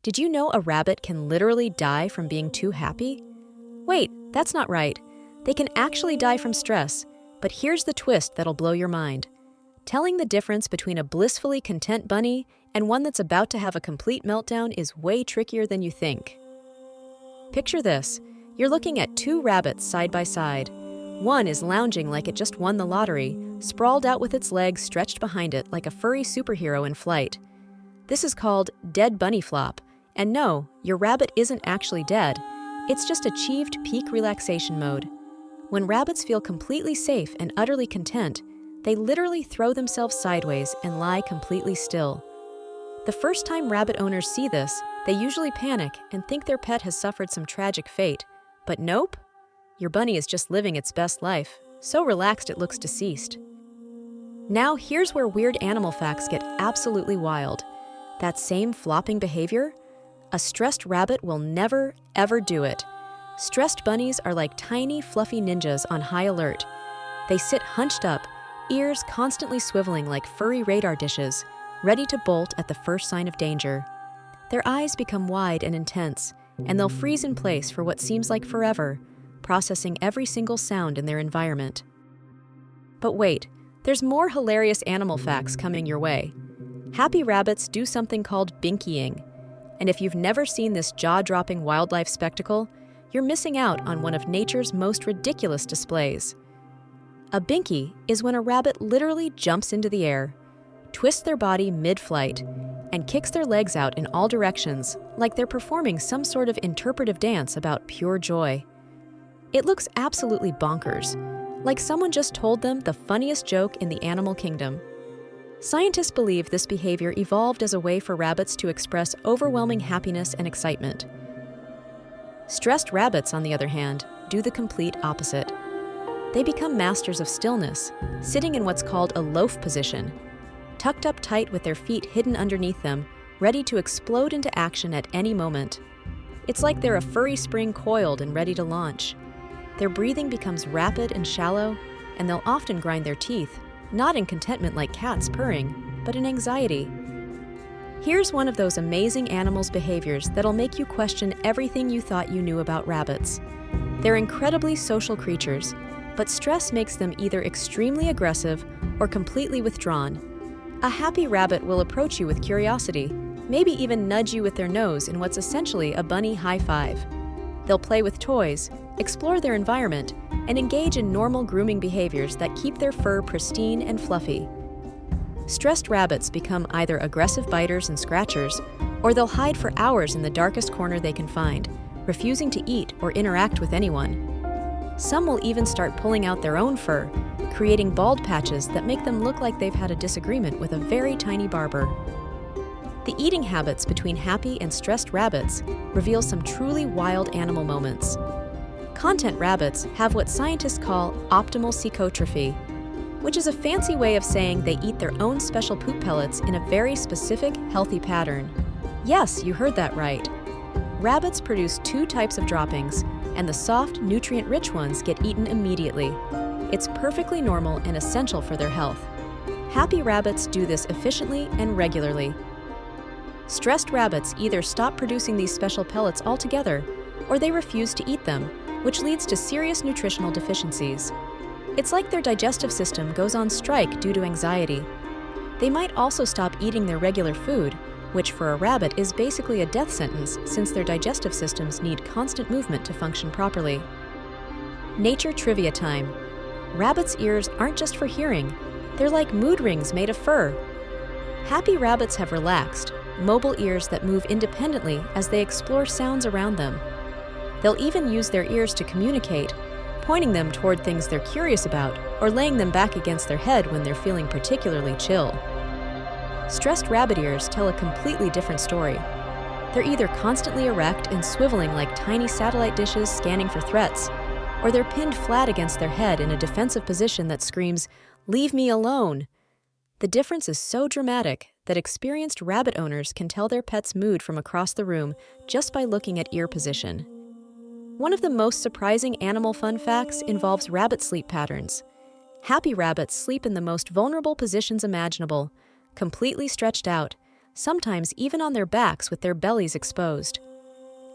Did you know a rabbit can literally die from being too happy? Wait, that's not right. They can actually die from stress, but here's the twist that'll blow your mind. Telling the difference between a blissfully content bunny and one that's about to have a complete meltdown is way trickier than you think. Picture this. You're looking at two rabbits side by side. One is lounging like it just won the lottery, sprawled out with its legs stretched behind it like a furry superhero in flight. This is called dead bunny flop. And no, your rabbit isn't actually dead. It's just achieved peak relaxation mode. When rabbits feel completely safe and utterly content, they literally throw themselves sideways and lie completely still. The first time rabbit owners see this, they usually panic and think their pet has suffered some tragic fate. But nope, your bunny is just living its best life, so relaxed it looks deceased. Now here's where weird animal facts get absolutely wild. That same flopping behavior? A stressed rabbit will never, ever do it. Stressed bunnies are like tiny, fluffy ninjas on high alert. They sit hunched up, ears constantly swiveling like furry radar dishes, ready to bolt at the first sign of danger. Their eyes become wide and intense, and they'll freeze in place for what seems like forever, processing every single sound in their environment. But wait, there's more hilarious animal facts coming your way. Happy rabbits do something called binkying. And if you've never seen this jaw-dropping wildlife spectacle, you're missing out on one of nature's most ridiculous displays. A binky is when a rabbit literally jumps into the air, twists their body mid-flight, and kicks their legs out in all directions like they're performing some sort of interpretive dance about pure joy. It looks absolutely bonkers, like someone just told them the funniest joke in the animal kingdom. Scientists believe this behavior evolved as a way for rabbits to express overwhelming happiness and excitement. Stressed rabbits, on the other hand, do the complete opposite. They become masters of stillness, sitting in what's called a loaf position, tucked up tight with their feet hidden underneath them, ready to explode into action at any moment. It's like they're a furry spring coiled and ready to launch. Their breathing becomes rapid and shallow, and they'll often grind their teeth, not in contentment like cats purring, but in anxiety. Here's one of those amazing animals' behaviors that'll make you question everything you thought you knew about rabbits. They're incredibly social creatures, but stress makes them either extremely aggressive or completely withdrawn. A happy rabbit will approach you with curiosity, maybe even nudge you with their nose in what's essentially a bunny high five. They'll play with toys, explore their environment, and engage in normal grooming behaviors that keep their fur pristine and fluffy. Stressed rabbits become either aggressive biters and scratchers, or they'll hide for hours in the darkest corner they can find, refusing to eat or interact with anyone. Some will even start pulling out their own fur, creating bald patches that make them look like they've had a disagreement with a very tiny barber. The eating habits between happy and stressed rabbits reveal some truly wild animal moments. Content rabbits have what scientists call optimal cecotrophy, which is a fancy way of saying they eat their own special poop pellets in a very specific, healthy pattern. Yes, you heard that right. Rabbits produce two types of droppings, and the soft, nutrient-rich ones get eaten immediately. It's perfectly normal and essential for their health. Happy rabbits do this efficiently and regularly. Stressed rabbits either stop producing these special pellets altogether, or they refuse to eat them, which leads to serious nutritional deficiencies. It's like their digestive system goes on strike due to anxiety. They might also stop eating their regular food, which for a rabbit is basically a death sentence since their digestive systems need constant movement to function properly. Nature trivia time. Rabbits' ears aren't just for hearing, they're like mood rings made of fur. Happy rabbits have relaxed, mobile ears that move independently as they explore sounds around them. They'll even use their ears to communicate, pointing them toward things they're curious about or laying them back against their head when they're feeling particularly chill. Stressed rabbit ears tell a completely different story. They're either constantly erect and swiveling like tiny satellite dishes scanning for threats, or they're pinned flat against their head in a defensive position that screams, "Leave me alone!" The difference is so dramatic that experienced rabbit owners can tell their pet's mood from across the room just by looking at ear position. One of the most surprising animal fun facts involves rabbit sleep patterns. Happy rabbits sleep in the most vulnerable positions imaginable, completely stretched out, sometimes even on their backs with their bellies exposed.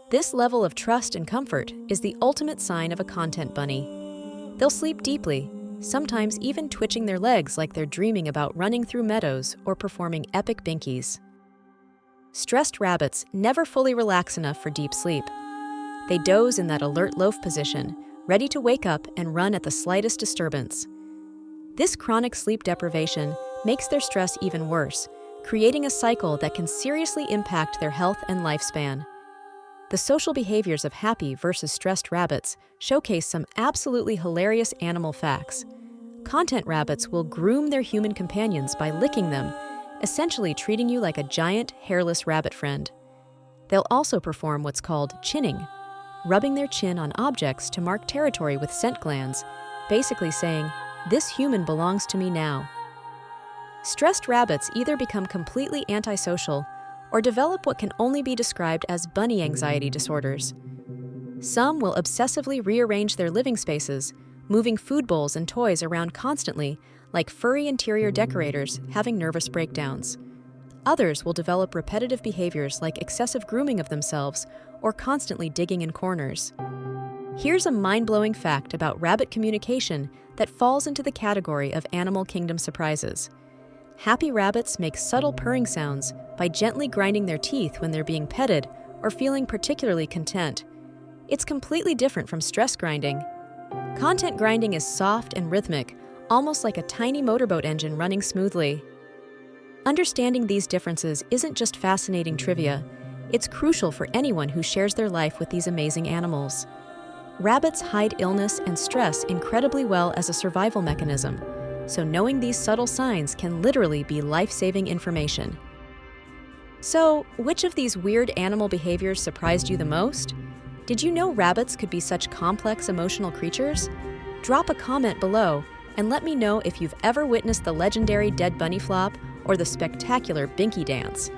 This level of trust and comfort is the ultimate sign of a content bunny. They'll sleep deeply, sometimes even twitching their legs like they're dreaming about running through meadows or performing epic binkies. Stressed rabbits never fully relax enough for deep sleep. They doze in that alert loaf position, ready to wake up and run at the slightest disturbance. This chronic sleep deprivation makes their stress even worse, creating a cycle that can seriously impact their health and lifespan. The social behaviors of happy versus stressed rabbits showcase some absolutely hilarious animal facts. Content rabbits will groom their human companions by licking them, essentially treating you like a giant, hairless rabbit friend. They'll also perform what's called chinning, rubbing their chin on objects to mark territory with scent glands, basically saying, "This human belongs to me now." Stressed rabbits either become completely antisocial or develop what can only be described as bunny anxiety disorders. Some will obsessively rearrange their living spaces, moving food bowls and toys around constantly, like furry interior decorators having nervous breakdowns. Others will develop repetitive behaviors like excessive grooming of themselves or constantly digging in corners. Here's a mind-blowing fact about rabbit communication that falls into the category of animal kingdom surprises. Happy rabbits make subtle purring sounds by gently grinding their teeth when they're being petted or feeling particularly content. It's completely different from stress grinding. Content grinding is soft and rhythmic, almost like a tiny motorboat engine running smoothly. Understanding these differences isn't just fascinating trivia, it's crucial for anyone who shares their life with these amazing animals. Rabbits hide illness and stress incredibly well as a survival mechanism, so knowing these subtle signs can literally be life-saving information. So, which of these weird animal behaviors surprised you the most? Did you know rabbits could be such complex emotional creatures? Drop a comment below and let me know if you've ever witnessed the legendary dead bunny flop or the spectacular binky dance.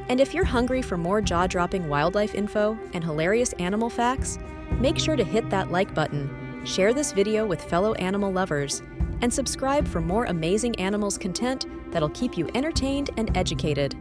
And if you're hungry for more jaw-dropping wildlife info and hilarious animal facts, make sure to hit that like button, share this video with fellow animal lovers, and subscribe for more amazing animals content that'll keep you entertained and educated.